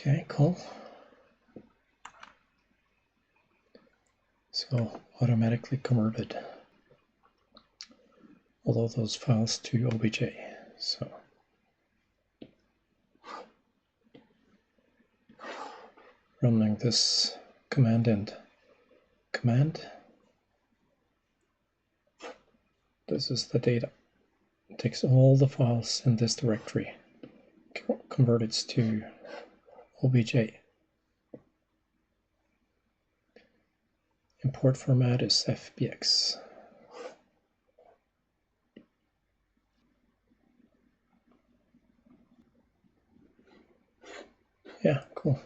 Okay, cool. So automatically converted all of those files to OBJ. So running this command and command. This is the data. It takes all the files in this directory, converts to OBJ. Import format is FBX. Yeah, cool.